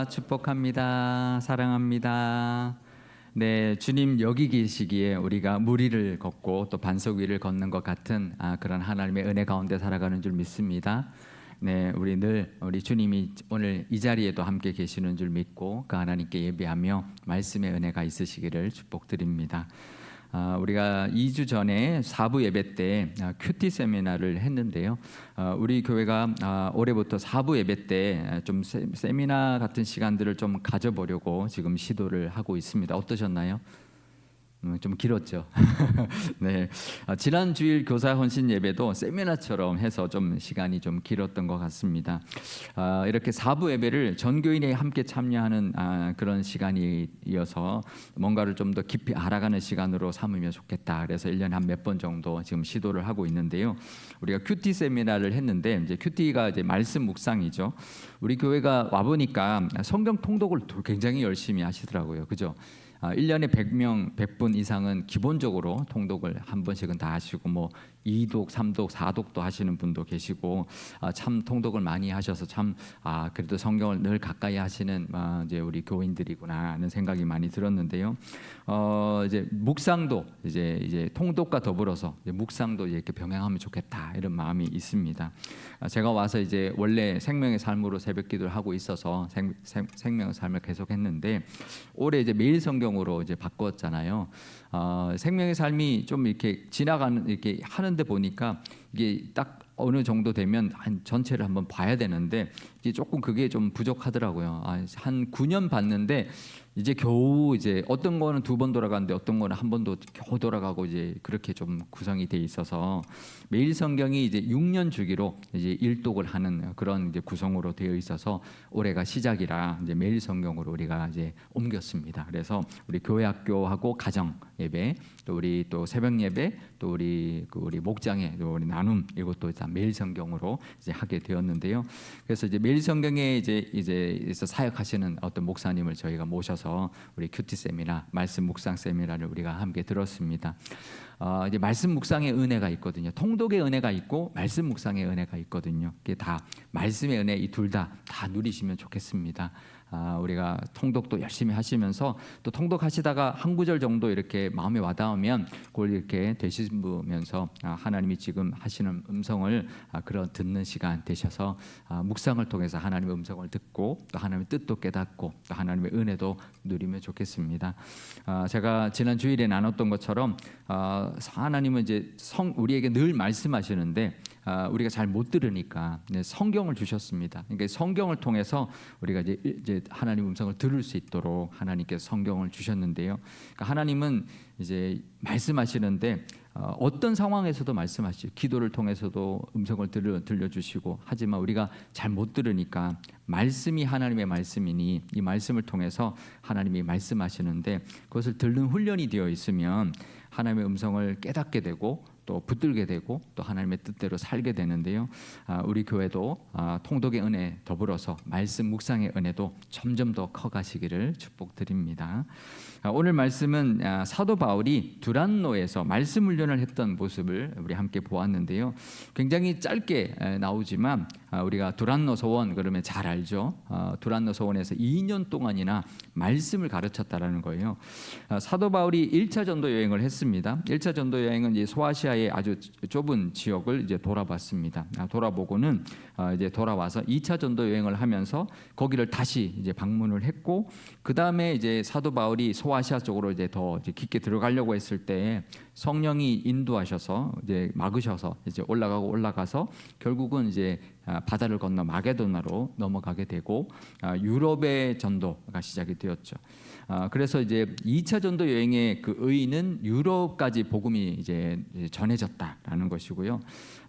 축복합니다. 사랑합니다. 네, 주님 여기 계시기에 우리가 무리를 걷고 또 반석 위를 걷는 것 같은 그런 하나님의 은혜 가운데 살아가는 줄 믿습니다. 네, 우리 주님이 오늘 이 자리에도 함께 계시는 줄 믿고 그 하나님께 예배하며 말씀의 은혜가 있으시기를 축복드립니다. 우리가 2주 전에 4부 예배 때 큐티 세미나를 했는데요. 우리 교회가 올해부터 4부 예배 때 좀 세미나 같은 시간들을 좀 가져보려고 지금 시도를 하고 있습니다. 어떠셨나요? 좀 길었죠. 네, 지난 주일 교사 헌신 예배도 세미나처럼 해서 좀 시간이 좀 길었던 것 같습니다. 이렇게 4부 예배를 전 교인이 함께 참여하는 그런 시간이어서 뭔가를 좀 더 깊이 알아가는 시간으로 삼으면 좋겠다. 그래서 1년에 한 몇 번 정도 지금 시도를 하고 있는데요. 우리가 큐티 세미나를 했는데 이제 큐티가 이제 말씀 묵상이죠. 우리 교회가 와 보니까 성경 통독을 굉장히 열심히 하시더라고요. 그죠? 1년에 100명, 100분 이상은 기본적으로 통독을 한 번씩은 다 하시고 뭐 2독, 3독, 4독도 하시는 분도 계시고 참 통독을 많이 하셔서 참 그래도 성경을 늘 가까이 하시는 이제 우리 교인들이구나 하는 생각이 많이 들었는데요. 이제 묵상도 이제 통독과 더불어서 이제 묵상도 이렇게 병행하면 좋겠다 이런 마음이 있습니다. 제가 와서 이제 원래 생명의 삶으로 새벽기도를 하고 있어서 생명의 삶을 계속했는데 올해 이제 매일 성경으로 이제 바꿨잖아요. 생명의 삶이 좀 이렇게 지나가는 이렇게 하는데 보니까 이게 딱 어느 정도 되면 한 전체를 한번 봐야 되는데 이제 조금 그게 좀 부족하더라고요. 한 9년 봤는데 이제 겨우 이제 어떤 거는 2번 돌아가는데 어떤 거는 한 번도 겨우 돌아가고 이제 그렇게 좀 구성이 돼 있어서 매일 성경이 이제 6년 주기로 이제 1독을 하는 그런 이제 구성으로 되어 있어서 올해가 시작이라 이제 매일 성경으로 우리가 이제 옮겼습니다. 그래서 우리 교회 학교하고 가정 예배 또 우리 또 새벽 예배 또 우리 목장에 또 우리 나눔 이것도 매일 성경으로 이제 하게 되었는데요. 그래서 이제 매일 성경에 이제 사역하시는 어떤 목사님을 저희가 모셔서 우리 큐티 세미나 말씀 묵상 세미나를 우리가 함께 들었습니다. 이제 말씀 묵상의 은혜가 있거든요. 통독의 은혜가 있고 말씀 묵상의 은혜가 있거든요. 이게 다 말씀의 은혜 이 둘 다 누리시면 좋겠습니다. 우리가 통독도 열심히 하시면서 또 통독하시다가 한 구절 정도 이렇게 마음에 와닿으면 그걸 이렇게 되씹으면서 하나님이 지금 하시는 음성을 그런 듣는 시간 되셔서 묵상을 통해서 하나님의 음성을 듣고 또 하나님의 뜻도 깨닫고 또 하나님의 은혜도 누리면 좋겠습니다. 제가 지난 주일에 나눴던 것처럼 하나님은 이제 우리에게 늘 말씀하시는데 우리가 잘 못 들으니까 성경을 주셨습니다. 그러니까 성경을 통해서 우리가 이제 하나님 음성을 들을 수 있도록 하나님께서 성경을 주셨는데요. 그러니까 하나님은 이제 말씀하시는데 어떤 상황에서도 말씀하시죠. 기도를 통해서도 음성을 들려주시고 하지만 우리가 잘 못 들으니까 말씀이 하나님의 말씀이니 이 말씀을 통해서 하나님이 말씀하시는데 그것을 듣는 훈련이 되어 있으면 하나님의 음성을 깨닫게 되고 또 붙들게 되고 또 하나님의 뜻대로 살게 되는데요. 우리 교회도 통독의 은혜 더불어서 말씀 묵상의 은혜도 점점 더 커가시기를 축복드립니다. 오늘 말씀은 사도 바울이 두란노에서 말씀 훈련을 했던 모습을 우리 함께 보았는데요. 굉장히 짧게 나오지만 우리가 두란노 소원 그러면 잘 알죠. 두란노 소원에서 2년 동안이나 말씀을 가르쳤다라는 거예요. 사도 바울이 1차 전도 여행을 했습니다. 1차 전도 여행은 이제 소아시아의 아주 좁은 지역을 이제 돌아봤습니다. 돌아보고는 이제 돌아와서 2차 전도 여행을 하면서 거기를 다시 이제 방문을 했고 그 다음에 이제 사도 바울이 소아시아 쪽으로 이제 더 이제 깊게 들어가려고 했을 때 성령이 인도하셔서 이제 막으셔서 이제 올라가서 결국은 이제 바다를 건너 마게도나로 넘어가게 되고 유럽의 전도가 시작이 되었죠. 그래서 이제 2차 전도 여행의 그 의의는 유럽까지 복음이 이제 전해졌다라는 것이고요.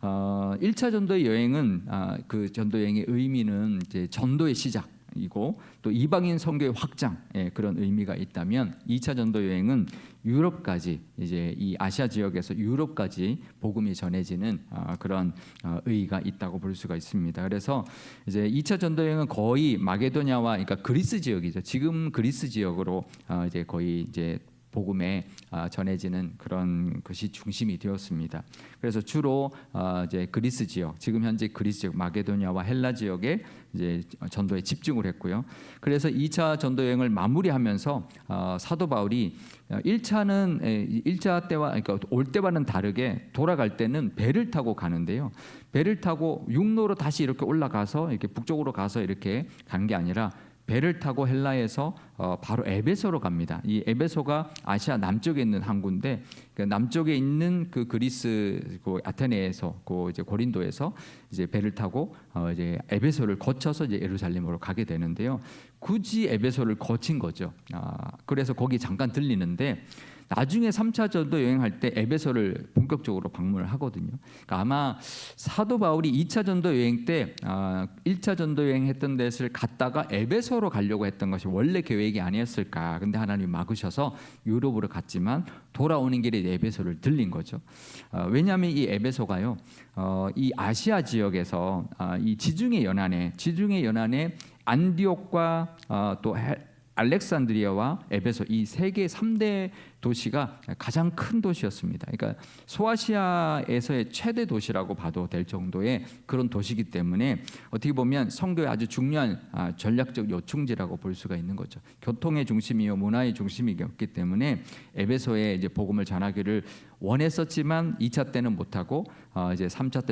1차 전도 여행은 그 전도 여행의 의미는 이제 전도의 시작이고 또 이방인 선교의 확장 그런 의미가 있다면 2차 전도 여행은 유럽까지 이제 이 아시아 지역에서 유럽까지 복음이 전해지는 그런 의의가 있다고 볼 수가 있습니다. 그래서 이제 2차 전도 여행은 거의 마게도냐와 그러니까 그리스 지역이죠. 지금 그리스 지역으로 이제 거의 이제 복음에 전해지는 그런 것이 중심이 되었습니다. 그래서 주로 이제 그리스 지역, 지금 현재 그리스 지역, 마게도니아와 헬라 지역에 이제 전도에 집중을 했고요. 그래서 2차 전도 여행을 마무리하면서 사도 바울이 1차 때와 그러니까 올 때와는 다르게 돌아갈 때는 배를 타고 가는데요. 배를 타고 육로로 다시 이렇게 올라가서 이렇게 북쪽으로 가서 이렇게 가는 게 아니라 배를 타고 헬라에서 바로 에베소로 갑니다. 이 에베소가 아시아 남쪽에 있는 항구인데 그 남쪽에 있는 그 그리스 그 아테네에서 그 이제 고린도에서 이제 배를 타고 이제 에베소를 거쳐서 이제 예루살렘으로 가게 되는데요. 굳이 에베소를 거친 거죠. 그래서 거기 잠깐 들리는데 나중에 3차 전도 여행할 때 에베소를 본격적으로 방문을 하거든요. 그러니까 아마 사도 바울이 2차 전도 여행 때 1차 전도 여행했던 데를 갔다가 에베소로 가려고 했던 것이 원래 계획이 아니었을까. 근데 하나님이 막으셔서 유럽으로 갔지만 돌아오는 길에 에베소를 들린 거죠. 왜냐하면 이 에베소가요, 이 아시아 지역에서 이 지중해 연안에 안디옥과 또 알렉산드리아와 에베소 이 세계 3대 도시가 가장 큰 도시였습니다. 그러니까 소아시아에서의 최대 도시라고 봐도 될 정도의 그런 도시이기 때문에 어떻게 보면 성교의 아주 중요한 전략적 요충지라고 볼 수가 있는 거죠. 교통의 중심이요 문화의 중심이었기 때문에 에베소에 이제 복음을 전하기를 원했었지만 2차 때는 못하고 이제 2차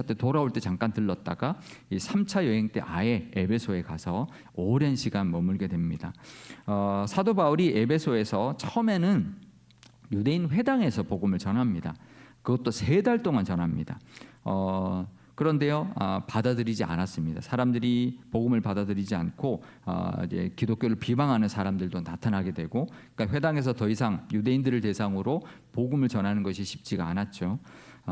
때 돌아올 때 잠깐 들렀다가 이 3차 여행 때 아예 에베소에 가서 오랜 시간 머물게 됩니다. 사도 바울이 에베소에서 처음에는 유대인 회당에서 복음을 전합니다. 그것도 3달 동안 전합니다. 그런데요, 받아들이지 않았습니다. 사람들이 복음을 받아들이지 않고 이제 기독교를 비방하는 사람들도 나타나게 되고, 그러니까 회당에서 더 이상 유대인들을 대상으로 복음을 전하는 것이 쉽지가 않았죠.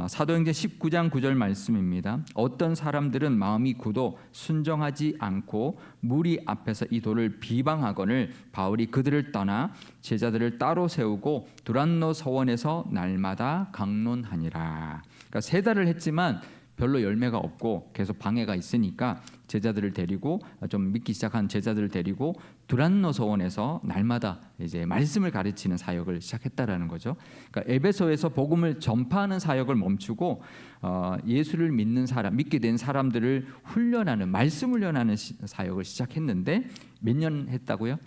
사도행전 19장 9절 말씀입니다. 어떤 사람들은 마음이 굳어 순정하지 않고 무리 앞에서 이 도를 비방하거늘 바울이 그들을 떠나 제자들을 따로 세우고 두란노 서원에서 날마다 강론하니라. 그러니까 3달을 했지만 별로 열매가 없고 계속 방해가 있으니까 제자들을 데리고 좀 믿기 시작한 제자들을 데리고 두란노 서원에서 날마다 이제 말씀을 가르치는 사역을 시작했다라는 거죠. 그러니까 에베소에서 복음을 전파하는 사역을 멈추고 예수를 믿게 된 사람들을 훈련하는 말씀 훈련하는 사역을 시작했는데 몇 년 했다고요?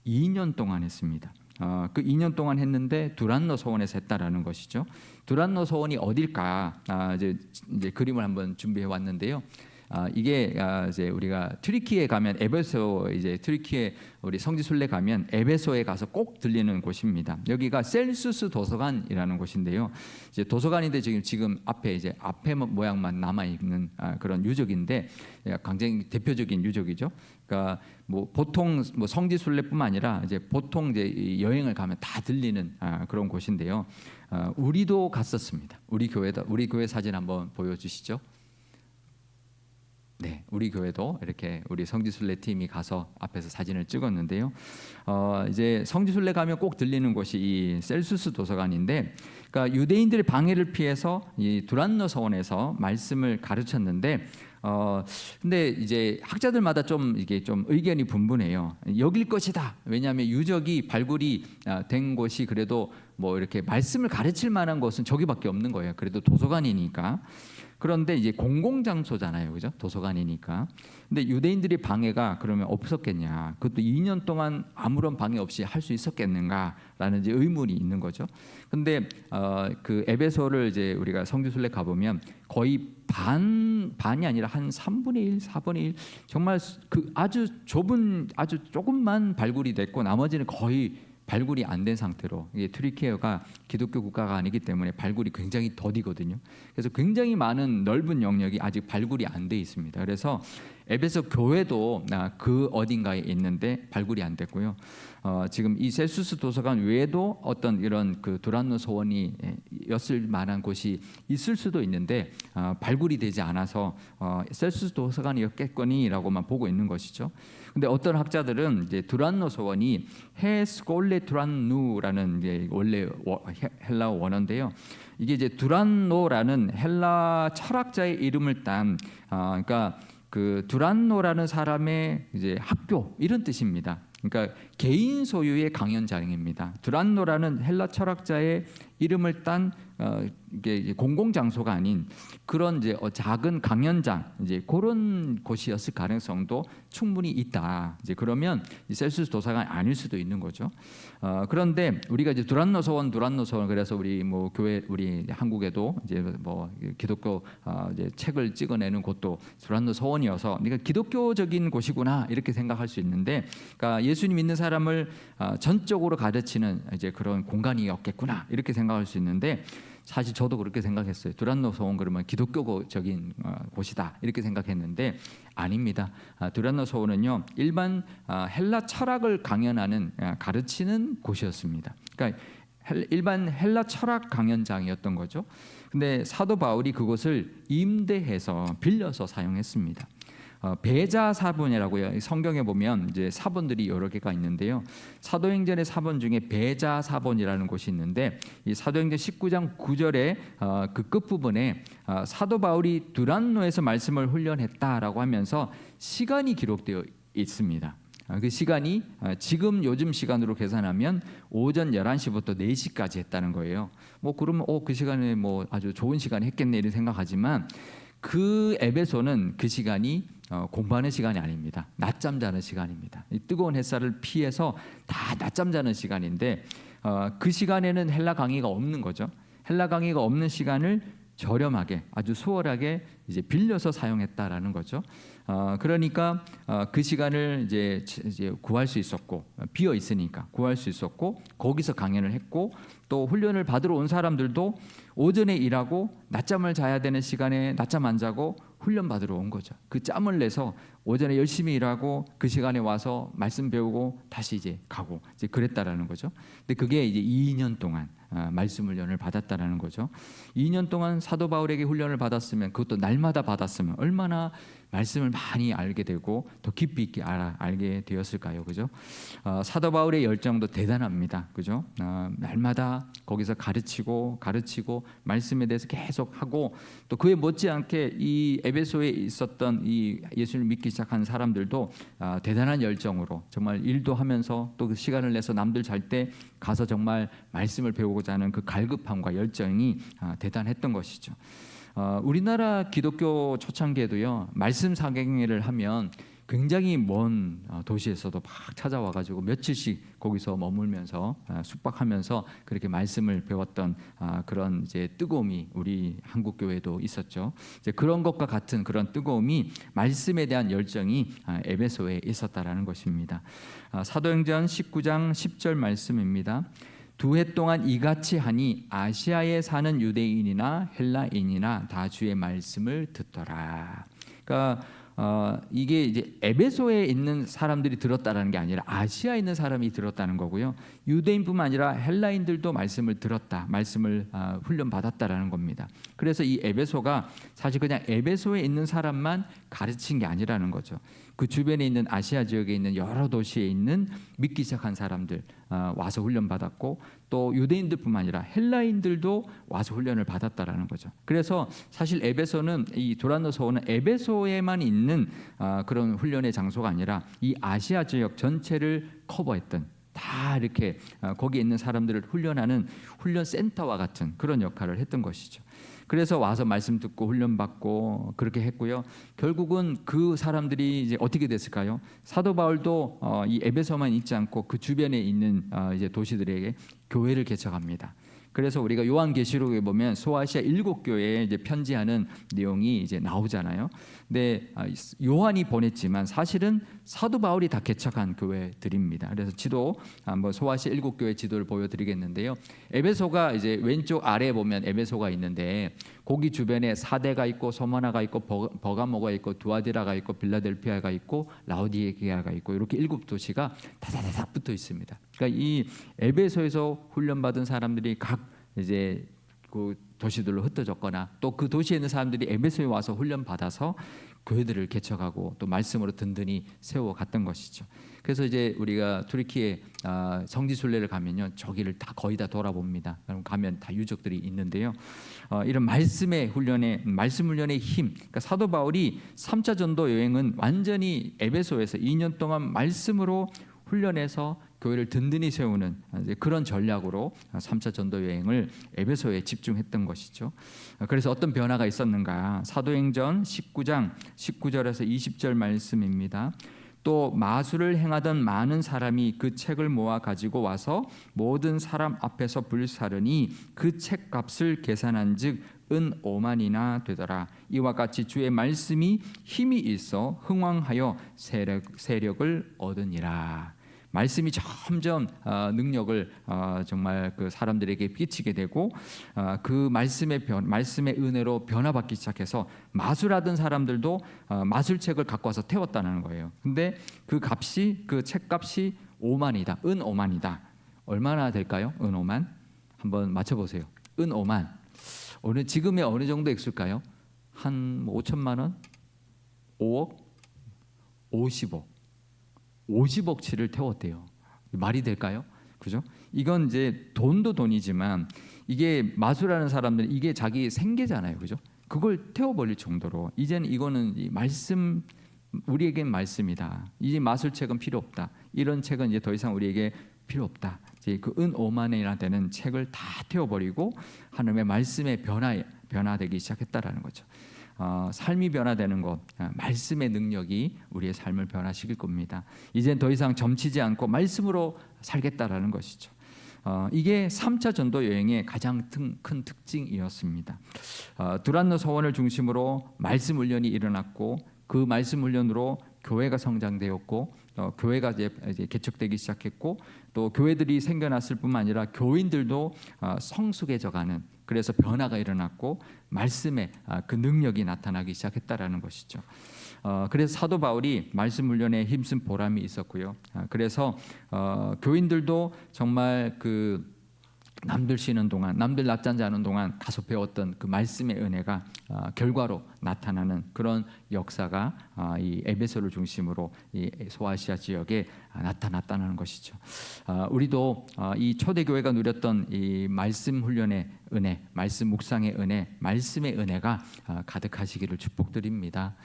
2년 동안 했습니다. 그 2년 동안 했는데 두란노 서원에서 했다라는 것이죠. 두란노 서원이 어딜까? 이제 그림을 한번 준비해 왔는데요. 이게 이제 우리가 튀르키예 가면 에베소 이제 튀르키예 우리 성지 순례 가면 에베소에 가서 꼭 들리는 곳입니다. 여기가 셀수스 도서관이라는 곳인데요. 이제 도서관인데 지금 앞에 이제 앞에 모양만 남아 있는 그런 유적인데 굉장히 대표적인 유적이죠. 그러니까 뭐 보통 뭐 성지 순례뿐만 아니라 이제 보통 이제 여행을 가면 다 들리는 그런 곳인데요. 우리도 갔었습니다. 우리 교회 사진 한번 보여주시죠. 네, 우리 교회도 이렇게 우리 성지순례 팀이 가서 앞에서 사진을 찍었는데요. 이제 성지순례 가면 꼭 들리는 곳이 이 셀수스 도서관인데, 그러니까 유대인들의 방해를 피해서 이 두란노 서원에서 말씀을 가르쳤는데, 근데 이제 학자들마다 좀 이게 좀 의견이 분분해요. 여길 것이다. 왜냐하면 유적이 발굴이 된 곳이 그래도 뭐 이렇게 말씀을 가르칠 만한 곳은 저기밖에 없는 거예요. 그래도 도서관이니까. 그런데 이제 공공장소잖아요, 그죠? 도서관이니까. 근데 유대인들의 방해가 그러면 없었겠냐? 그것도 2년 동안 아무런 방해 없이 할 수 있었겠는가라는 이제 의문이 있는 거죠. 근데 그 에베소를 이제 우리가 성지순례 가보면 거의 반이 아니라 한 3분의 1, 4분의 1 정말 그 아주 조금만 발굴이 됐고 나머지는 거의 발굴이 안 된 상태로, 이게 튀르키예가 기독교 국가가 아니기 때문에 발굴이 굉장히 더디거든요. 그래서 굉장히 많은 넓은 영역이 아직 발굴이 안 돼 있습니다. 그래서 에베소 교회도 그 어딘가에 있는데 발굴이 안 됐고요. 지금 이 셀수스 도서관 외에도 어떤 이런 그 두란노 서원이 였을 만한 곳이 있을 수도 있는데 발굴이 되지 않아서 셀수스 도서관이었겠거니라고만 보고 있는 것이죠. 근데 어떤 학자들은 이제 두란노 서원이 헤스콜레 두란누라는 이제 원래 헬라어 원어인데요. 이게 이제 두란노라는 헬라 철학자의 이름을 딴 그러니까 그 두란노라는 사람의 이제 학교 이런 뜻입니다. 그러니까 개인 소유의 강연장입니다. 두란노라는 헬라 철학자의 이름을 딴 이게 공공 장소가 아닌 그런 이제 작은 강연장 이제 그런 곳이었을 가능성도 충분히 있다. 이제 그러면 셀수스 도서관이 아닐 수도 있는 거죠. 그런데 우리가 이제 두란노 서원 그래서 우리 뭐 교회 우리 한국에도 이제 뭐 기독교 이제 책을 찍어내는 곳도 두란노 서원이어서 그러니까 기독교적인 곳이구나 이렇게 생각할 수 있는데, 그러니까 예수님 믿는 사람을 전적으로 가르치는 이제 그런 공간이었겠구나 이렇게 생각할 수 있는데, 사실 저도 그렇게 생각했어요. 두란노 서원 그러면 기독교적인 곳이다 이렇게 생각했는데 아닙니다. 두란노 서원은요 일반 헬라 철학을 강연하는 가르치는 곳이었습니다. 그러니까 일반 헬라 철학 강연장이었던 거죠. 근데 사도 바울이 그곳을 임대해서 빌려서 사용했습니다. 배자 사본이라고요. 성경에 보면 이제 사본들이 여러 개가 있는데요. 사도행전의 사본 중에 배자 사본이라는 곳이 있는데, 이 사도행전 19장 9절에 그 끝부분에 사도 바울이 두란노에서 말씀을 훈련했다라고 하면서 시간이 기록되어 있습니다. 그 시간이 지금 요즘 시간으로 계산하면 오전 11시부터 4시까지 했다는 거예요. 뭐 그러면 그 시간에 뭐 아주 좋은 시간에 했겠네 이런 생각하지만, 그 에베소는 그 시간이 공부하는 시간이 아닙니다. 낮잠 자는 시간입니다. 이 뜨거운 햇살을 피해서 다 낮잠 자는 시간인데 그 시간에는 헬라 강의가 없는 거죠. 헬라 강의가 없는 시간을 저렴하게 아주 수월하게 이제 빌려서 사용했다라는 거죠. 그러니까 그 시간을 이제 구할 수 있었고, 비어 있으니까 구할 수 있었고, 거기서 강연을 했고, 또 훈련을 받으러 온 사람들도 오전에 일하고 낮잠을 자야 되는 시간에 낮잠 안 자고 훈련 받으러 온 거죠. 그 짬을 내서 오전에 열심히 일하고 그 시간에 와서 말씀 배우고 다시 이제 가고 이제 그랬다라는 거죠. 근데 그게 이제 2년 동안 말씀 훈련을 받았다라는 거죠. 2년 동안 사도 바울에게 훈련을 받았으면, 그것도 날마다 받았으면 얼마나 말씀을 많이 알게 되고 더 깊이 있게 알게 되었을까요, 그죠? 사도 바울의 열정도 대단합니다, 그죠? 날마다 거기서 가르치고 말씀에 대해서 계속 하고, 또 그에 못지않게 이 에베소에 있었던 이 예수를 믿기 시작한 사람들도 대단한 열정으로 정말 일도 하면서 또 그 시간을 내서 남들 잘 때 가서 정말 말씀을 배우고자 하는 그 갈급함과 열정이 대단했던 것이죠. 우리나라 기독교 초창기에도요 말씀 사경회를 하면 굉장히 먼 도시에서도 막 찾아와가지고 며칠씩 거기서 머물면서 숙박하면서 그렇게 말씀을 배웠던 그런 이제 뜨거움이 우리 한국 교회도 있었죠. 이제 그런 것과 같은 그런 뜨거움이, 말씀에 대한 열정이 에베소에 있었다라는 것입니다. 사도행전 19장 10절 말씀입니다. 2해 동안 이같이 하니 아시아에 사는 유대인이나 헬라인이나 다 주의 말씀을 듣더라. 그러니까 이게 이제 에베소에 있는 사람들이 들었다라는 게 아니라 아시아에 있는 사람이 들었다는 거고요. 유대인뿐만 아니라 헬라인들도 말씀을 들었다, 말씀을 훈련 받았다라는 겁니다. 그래서 이 에베소가 사실 그냥 에베소에 있는 사람만 가르친 게 아니라는 거죠. 그 주변에 있는 아시아 지역에 있는 여러 도시에 있는 믿기 시작한 사람들 와서 훈련 받았고, 또 유대인들뿐만 아니라 헬라인들도 와서 훈련을 받았다라는 거죠. 그래서 사실 에베소는, 이 두란노 서원은 에베소에만 있는 그런 훈련의 장소가 아니라 이 아시아 지역 전체를 커버했던, 다 이렇게 거기에 있는 사람들을 훈련하는 훈련 센터와 같은 그런 역할을 했던 것이죠. 그래서 와서 말씀 듣고 훈련 받고 그렇게 했고요. 결국은 그 사람들이 이제 어떻게 됐을까요? 사도 바울도 이 에베소만 있지 않고 그 주변에 있는 이제 도시들에게 교회를 개척합니다. 그래서 우리가 요한계시록에 보면 소아시아 7교회에 이제 편지하는 내용이 이제 나오잖아요. 근데 요한이 보냈지만 사실은 사도 바울이 다 개척한 교회들입니다. 그래서 지도 한번 소아시아 7교회 지도를 보여드리겠는데요. 에베소가 이제 왼쪽 아래에 보면 에베소가 있는데, 거기 주변에 사데가 있고 소마나가 있고 버가모가 있고 두아디라가 있고 빌라델피아가 있고 라오디게아가 있고 이렇게 7도시가 다다다닥 붙어 있습니다. 그러니까 이 에베소에서 훈련받은 사람들이 각 이제 그 도시들로 흩어졌거나 또 그 도시에 있는 사람들이 에베소에 와서 훈련 받아서 교회들을 개척하고 또 말씀으로 든든히 세워갔던 것이죠. 그래서 이제 우리가 투르키에 성지순례를 가면요, 저기를 다 거의 다 돌아봅니다. 그럼 가면 다 유적들이 있는데요. 이런 말씀 훈련의 힘. 그러니까 사도 바울이 3차 전도 여행은 완전히 에베소에서 2년 동안 말씀으로 훈련해서 교회를 든든히 세우는 그런 전략으로 3차 전도 여행을 에베소에 집중했던 것이죠. 그래서 어떤 변화가 있었는가? 사도행전 19장 19절에서 20절 말씀입니다. 또 마술을 행하던 많은 사람이 그 책을 모아 가지고 와서 모든 사람 앞에서 불사르니 그 책값을 계산한즉 은 5만이나 되더라. 이와 같이 주의 말씀이 힘이 있어 흥왕하여 세력을 얻으니라. 말씀이 점점 능력을 정말 그 사람들에게 끼치게 되고 그 말씀의 은혜로 변화받기 시작해서 마술하던 사람들도 마술책을 갖고 와서 태웠다는 거예요. 근데 그 책값이 5만이다. 은 5만이다. 얼마나 될까요? 은 5만? 한번 맞춰보세요. 은 5만. 지금의 어느 정도 액수일까요? 한 5천만 원? 5억? 50억. 50억치를 태웠대요. 말이 될까요? 그죠? 이건 이제 돈도 돈이지만 이게 마술하는 사람들은 이게 자기 생계잖아요. 그죠? 그걸 태워버릴 정도로 이제는 이거는 말씀, 우리에겐 말씀이다. 이제 마술책은 필요 없다. 이런 책은 이제 더 이상 우리에게 필요 없다. 이제 그 은 5만이나 되는 책을 다 태워버리고 하나님의 말씀에 변화되기 시작했다라는 거죠. 삶이 변화되는 것, 말씀의 능력이 우리의 삶을 변화시킬 겁니다. 이젠 더 이상 점치지 않고 말씀으로 살겠다라는 것이죠. 이게 3차 전도 여행의 가장 큰 특징이었습니다. 두란노 서원을 중심으로 말씀 훈련이 일어났고 그 말씀 훈련으로 교회가 성장되었고 교회가 이제 개척되기 시작했고 또 교회들이 생겨났을 뿐만 아니라 교인들도 성숙해져가는, 그래서 변화가 일어났고 말씀의 그 능력이 나타나기 시작했다라는 것이죠. 그래서 사도 바울이 말씀 훈련에 힘쓴 보람이 있었고요. 그래서 교인들도 정말 그 남들 쉬는 동안, 남들 낮잠 자는 동안 가서 배웠던 그 말씀의 은혜가 결과로 나타나는 그런 역사가 이 에베소를 중심으로 이 소아시아 지역에 나타났다는 것이죠. 우리도 이 초대교회가 누렸던 이 말씀 훈련의 은혜, 말씀 묵상의 은혜, 말씀의 은혜가 가득하시기를 축복드립니다.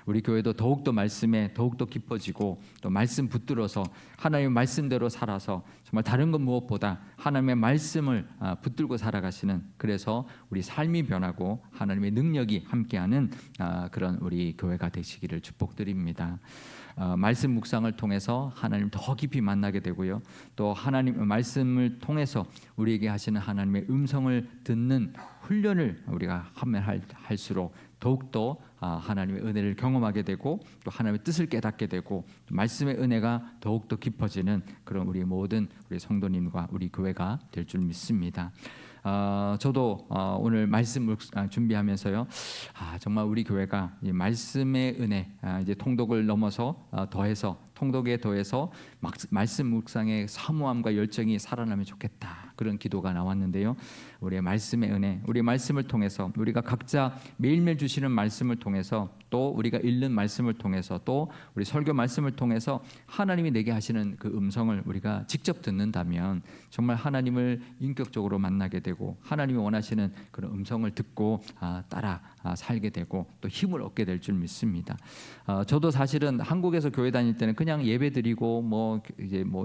우리 교회도 더욱더 말씀에 더욱더 깊어지고 또 말씀 붙들어서 하나님의 말씀대로 살아서 정말 다른 것 무엇보다 하나님의 말씀을 붙들고 살아가시는, 그래서 우리 삶이 변하고 하나님의 능력이 함께하는 그런 우리 교회가 되시기를 축복드립니다. 말씀 묵상을 통해서 하나님 더 깊이 만나게 되고요. 또 하나님의 말씀을 통해서 우리에게 하시는 하나님의 음성을 듣는 훈련을 우리가 하면 할수록 더욱더 하나님의 은혜를 경험하게 되고 또 하나님의 뜻을 깨닫게 되고 말씀의 은혜가 더욱더 깊어지는 그런 우리 모든 우리 성도님과 우리 교회가 될 줄 믿습니다. 저도 오늘 말씀 준비하면서요, 정말 우리 교회가 이 말씀의 은혜, 이제 통독을 넘어서 더해서 통독에 더해서 말씀 묵상의 사모함과 열정이 살아나면 좋겠다, 그런 기도가 나왔는데요. 우리의 말씀의 은혜, 우리 말씀을 통해서 우리가 각자 매일매일 주시는 말씀을 통해서 또 우리가 읽는 말씀을 통해서 또 우리 설교 말씀을 통해서 하나님이 내게 하시는 그 음성을 우리가 직접 듣는다면 정말 하나님을 인격적으로 만나게 되고 하나님이 원하시는 그런 음성을 듣고 따라 살게 되고 또 힘을 얻게 될 줄 믿습니다. 저도 사실은 한국에서 교회 다닐 때는 그냥 예배 드리고 뭐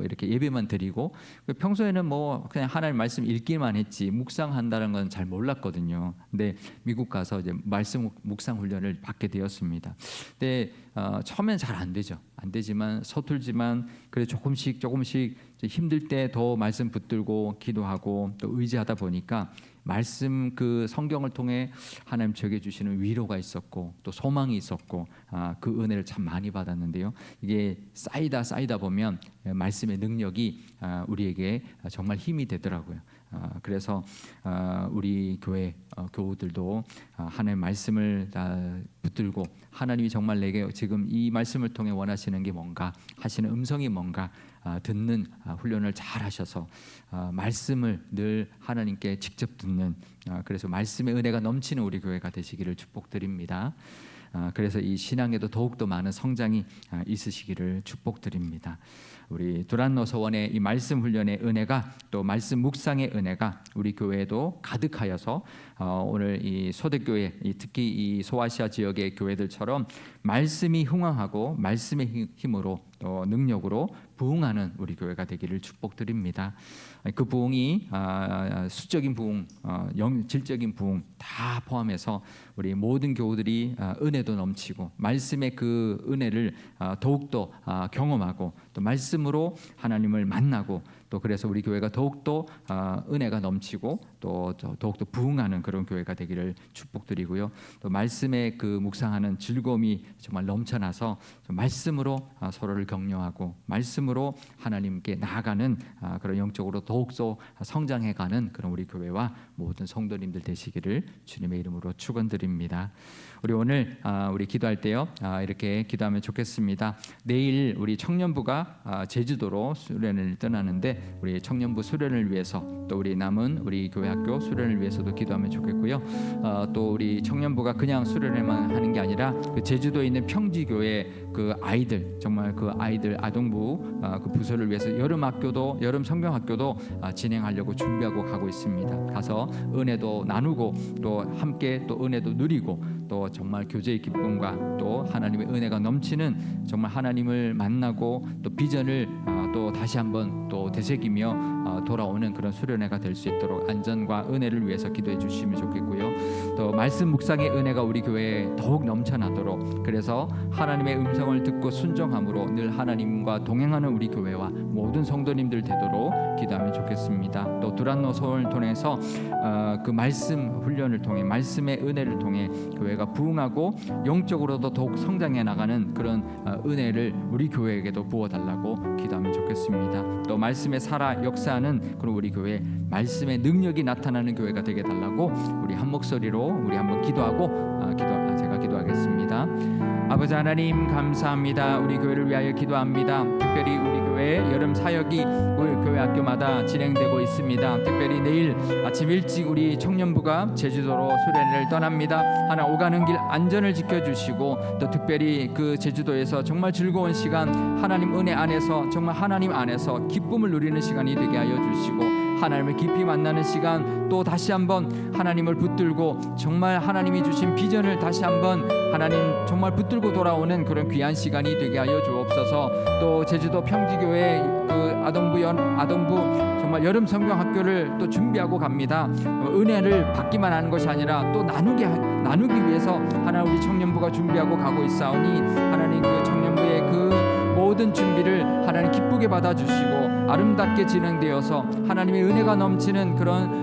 이렇게 예배만 드리고 평소에는 뭐 그냥 하나님 말씀 읽기만 했지 묵상한다는 건 잘 몰랐거든요. 근데 미국 가서 이제 말씀 묵상 훈련을 받게 되었습니다. 근데 처음엔 잘 안 되죠. 안 되지만 서툴지만 그래 조금씩 힘들 때 더 말씀 붙들고 기도하고 또 의지하다 보니까 말씀 그 성경을 통해 하나님 저에게 주시는 위로가 있었고 또 소망이 있었고 그 은혜를 참 많이 받았는데요. 이게 쌓이다 보면 말씀의 능력이 우리에게 정말 힘이 되더라고요. 그래서 우리 교회 교우들도 하나님의 말씀을 붙들고 하나님이 정말 내게 지금 이 말씀을 통해 원하시는 게 뭔가, 하시는 음성이 뭔가 듣는 훈련을 잘 하셔서 말씀을 늘 하나님께 직접 듣는, 그래서 말씀의 은혜가 넘치는 우리 교회가 되시기를 축복드립니다. 그래서 이 신앙에도 더욱더 많은 성장이 있으시기를 축복드립니다. 우리 두란노 서원의 이 말씀 훈련의 은혜가 또 말씀 묵상의 은혜가 우리 교회에도 가득하여서 오늘 이 소대교회, 특히 이 소아시아 지역의 교회들처럼 말씀이 흥황하고 말씀의 힘으로 또 능력으로 부흥하는 우리 교회가 되기를 축복드립니다. 그 부흥이 수적인 부흥, 질적인 부흥 다 포함해서 우리 모든 교우들이 은혜도 넘치고 말씀의 그 은혜를 더욱더 경험하고 또 말씀으로 하나님을 만나고 또 그래서 우리 교회가 더욱더 은혜가 넘치고 또 더욱더 부흥하는 그런 교회가 되기를 축복드리고요. 또 말씀의 그 묵상하는 즐거움이 정말 넘쳐나서 말씀으로 서로를 격려하고 말씀으로 하나님께 나아가는 그런 영적으로 더욱더 성장해가는 그런 우리 교회와 모든 성도님들 되시기를 주님의 이름으로 축원드립니다. 우리 오늘 우리 기도할 때요 이렇게 기도하면 좋겠습니다. 내일 우리 청년부가 제주도로 수련을 떠나는데 우리 청년부 수련을 위해서 또 우리 남은 우리 교회학교 수련을 위해서도 기도하면 좋겠고요. 또 우리 청년부가 그냥 수련회만 하는 게 아니라 그 제주도에 있는 평지교회 그 아이들 정말 그 아이들 아동부 그 부서를 위해서 여름 학교도 여름 성경학교도 진행하려고 준비하고 가고 있습니다. 가서 은혜도 나누고 또 함께 또 은혜도 누리고 또 정말 교제의 기쁨과 또 하나님의 은혜가 넘치는 정말 하나님을 만나고 또 비전을 또 다시 한번 또 되새기며 돌아오는 그런 수련회가 될 수 있도록 안전과 은혜를 위해서 기도해 주시면 좋겠고요. 또 말씀 묵상의 은혜가 우리 교회에 더욱 넘쳐나도록 그래서 하나님의 음성을 듣고 순종함으로 늘 하나님과 동행하는 우리 교회와 모든 성도님들 되도록 기도하면 좋겠습니다. 또 두란노 서원을 통해서 그 말씀 훈련을 통해 말씀의 은혜를 통해 교회가 부흥하고 영적으로도 더욱 성장해 나가는 그런 은혜를 우리 교회에게도 부어달라고 기도하면 좋겠습니다. 또 말씀의 살아 역사하는 그런 우리 교회 말씀의 능력이 나타나는 교회가 되게 달라고 우리 한 목소리로 우리 한번 기도하고 제가 기도하겠습니다. 아버지 하나님 감사합니다. 우리 교회를 위하여 기도합니다. 특별히 우리 교회 여름 사역이 우리 교회 학교마다 진행되고 있습니다. 특별히 내일 아침 일찍 우리 청년부가 제주도로 수련회를 떠납니다. 하나 오가는 길 안전을 지켜주시고 또 특별히 그 제주도에서 정말 즐거운 시간 하나님 은혜 안에서 정말 하나님 안에서 기쁨을 누리는 시간이 되게 하여 주시고 하나님을 깊이 만나는 시간 또 다시 한번 하나님을 붙들고 정말 하나님이 주신 비전을 다시 한번 하나님 정말 붙들고 돌아오는 그런 귀한 시간이 되게 하여 주옵소서. 또 제주도 평지교회 그 아동부 정말 여름 성경학교를 또 준비하고 갑니다. 은혜를 받기만 하는 것이 아니라 또 나누기 위해서 하나님 우리 청년부가 준비하고 가고 있사오니 하나님 그 청년부의 그 모든 준비를 하나님 기쁘게 받아주시고 아름답게 진행되어서 하나님의 은혜가 넘치는 그런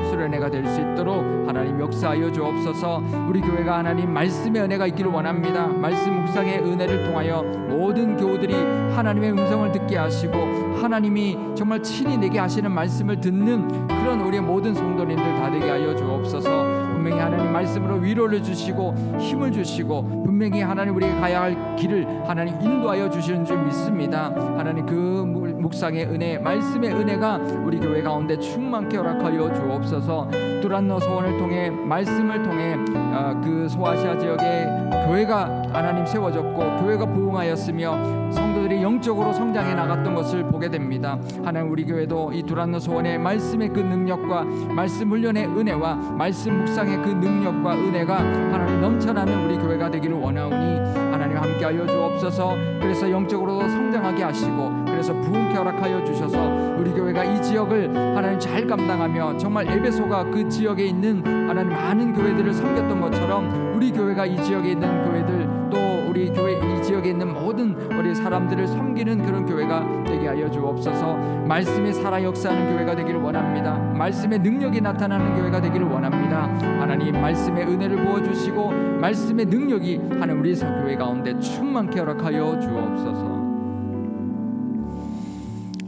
수련회가 될 수 있도록 하나님 역사하여 주옵소서. 우리 교회가 하나님 말씀의 은혜가 있기를 원합니다. 말씀 묵상의 은혜를 통하여 모든 교우들이 하나님의 음성을 듣게 하시고 하나님이 정말 친히 내게 하시는 말씀을 듣는 그런 우리 모든 성도님들 다 되게 하여 주옵소서. 분명히 하나님 말씀으로 위로를 주시고 힘을 주시고 분명히 하나님 우리가 가야 할 길을 하나님 인도하여 주시는 줄 믿습니다. 하나님 그 묵상의 은혜 말씀의 은혜가 우리 교회 가운데 충만케 허락하여 주옵소서. 두란노 소원을 통해 말씀을 통해 그 소아시아 지역에 교회가 하나님 세워졌고 교회가 부흥하였으며 성도들이 영적으로 성장해 나갔던 것을 보게 됩니다. 하나님 우리 교회도 이 두란노 소원의 말씀의 그 능력과 말씀 훈련의 은혜와 말씀 묵상의 그 능력과 은혜가 하나님 넘쳐나는 우리 교회가 되기를 원하오니 하나님 함께하여 주옵소서. 그래서 영적으로도 성장하게 하시고 그래서 부흥케 허락하여 주셔서 우리 교회가 이 지역을 하나님 잘 감당하며 정말 에베소가 그 지역에 있는 하나님 많은 교회들을 섬겼던 것처럼 우리 교회가 이 지역에 있는 교회들 또 우리 교회 이 지역에 있는 모든 우리 사람들을 섬기는 그런 교회가 되게 하여 주옵소서. 말씀의 살아 역사하는 교회가 되기를 원합니다. 말씀의 능력이 나타나는 교회가 되기를 원합니다. 하나님 말씀의 은혜를 부어주시고 말씀의 능력이 하나님 우리 교회 가운데 충만케 허락하여 주옵소서.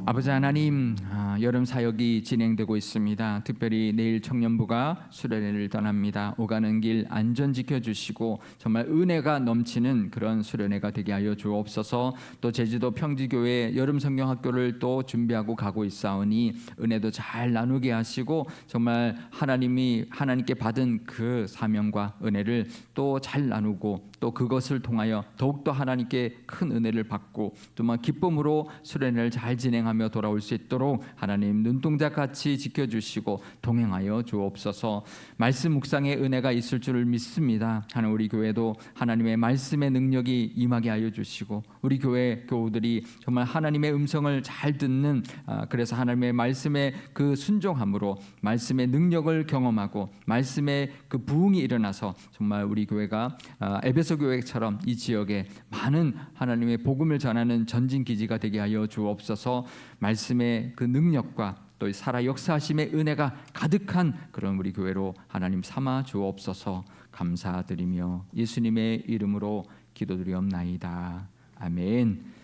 아버지 하나님 여름 사역이 진행되고 있습니다. 특별히 내일 청년부가 수련회를 떠납니다. 오가는 길 안전 지켜주시고 정말 은혜가 넘치는 그런 수련회가 되게 하여 주옵소서. 또 제주도 평지교회 여름 성경학교를 또 준비하고 가고 있사오니 은혜도 잘 나누게 하시고 정말 하나님께 받은 그 사명과 은혜를 또 잘 나누고 또 그것을 통하여 더욱더 하나님께 큰 은혜를 받고 정말 기쁨으로 수련회를 잘 진행하며 돌아올 수 있도록 하나님 눈동자같이 지켜주시고 동행하여 주옵소서. 말씀 묵상의 은혜가 있을 줄을 믿습니다. 하나님 우리 교회도 하나님의 말씀의 능력이 임하게 하여 주시고 우리 교회 교우들이 정말 하나님의 음성을 잘 듣는 그래서 하나님의 말씀에 그 순종함으로 말씀의 능력을 경험하고 말씀의 그 부흥이 일어나서 정말 우리 교회가 에베소 교회처럼 이 지역에 많은 하나님의 복음을 전하는 전진 기지가 되게 하여 주옵소서. 말씀의 그 능력과 또 살아 역사하심의 은혜가 가득한 그런 우리 교회로 하나님 삼아 주옵소서. 감사드리며 예수님의 이름으로 기도드리옵나이다. 아멘.